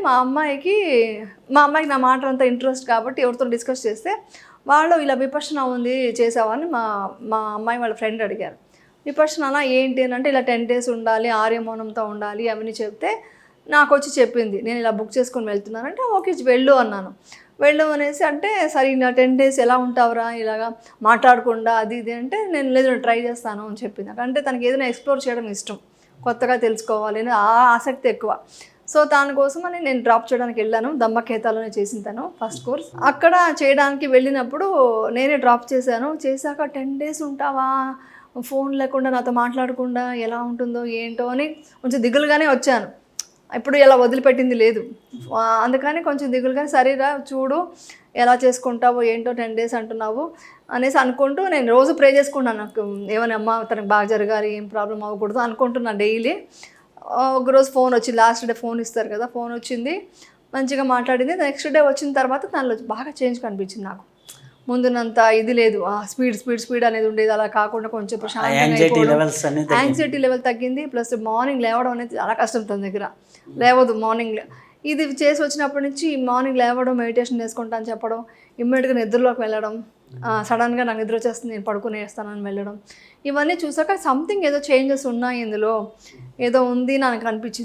మా అమ్మాయికి నా మాట అంతా ఇంట్రెస్ట్ కాబట్టి ఎవరితో డిస్కస్ చేస్తే వాళ్ళు ఇలా విపర్శన ఉంది చేసావని మా అమ్మాయి వాళ్ళ ఫ్రెండ్ అడిగారు. విపర్శన ఏంటి అని అంటే ఇలా 10 days ఉండాలి, ఆర్యమౌనంతో ఉండాలి అవన్నీ చెప్తే నాకు వచ్చి చెప్పింది. నేను ఇలా బుక్ చేసుకొని వెళ్తున్నానంటే ఓకే వెళ్ళు అన్నాను. వెళ్ళు అనేసి అంటే సరే ఇలా 10 days ఎలా ఉంటావురా ఇలాగా మాట్లాడకుండా అది ఇది అంటే నేను లేదు ట్రై చేస్తాను అని చెప్పింది. అంటే తనకి ఏదైనా ఎక్స్ప్లోర్ చేయడం ఇష్టం, కొత్తగా తెలుసుకోవాలి అని ఆ ఆసక్తి ఎక్కువ. సో దానికోసమని నేను డ్రాప్ చేయడానికి వెళ్ళాను. దమ్మకేతాలోనే చేసిన తను ఫస్ట్ కోర్స్. అక్కడ చేయడానికి వెళ్ళినప్పుడు నేనే డ్రాప్ చేశాను. చేశాక 10 days ఉంటావా, ఫోన్ లేకుండా నాతో మాట్లాడకుండా ఎలా ఉంటుందో ఏంటో అని కొంచెం దిగులుగానే వచ్చాను. ఇప్పుడు ఇలా వదిలిపెట్టింది లేదు. అందుకని కొంచెం దిగులుగా సరేరా చూడు ఎలా చేసుకుంటావో ఏంటో 10 days అంటున్నావు అనేసి అనుకుంటూ నేను రోజు ప్రే చేసుకున్నాను. నాకు ఏమని అమ్మ తనకు బాగా జరగాలి, ఏం ప్రాబ్లం అవ్వకూడదు అనుకుంటున్నాను డైలీ. ఒకరోజు ఫోన్ వచ్చింది, లాస్ట్ డే ఫోన్ ఇస్తారు కదా, ఫోన్ వచ్చింది, మంచిగా మాట్లాడింది. నెక్స్ట్ డే వచ్చిన తర్వాత తనలో బాగా చేంజ్ కనిపించింది. నాకు ముందునంత ఇది లేదు, స్పీడ్ అనేది ఉండేది, అలా కాకుండా కొంచెం ప్రశాంతంగా యాంగ్జైటీ లెవెల్ తగ్గింది. ప్లస్ మార్నింగ్ లేవడం అనేది చాలా కష్టం తన దగ్గర, లేవదు మార్నింగ్. ఇది చేసి వచ్చినప్పటి నుంచి మార్నింగ్ లేవడం, మెడిటేషన్ చేసుకుంటా అని చెప్పడం, ఇమ్మీడియట్గా నిద్రలోకి వెళ్ళడం, సడన్గా నాకు నిద్ర వచ్చేస్తుంది నేను పడుకునేస్తానని వెళ్ళడం, ఇవన్నీ చూసాక సంథింగ్ ఏదో చేంజెస్ ఉన్నాయి ఇందులో, ఏదో ఉంది నాకు అనిపించింది.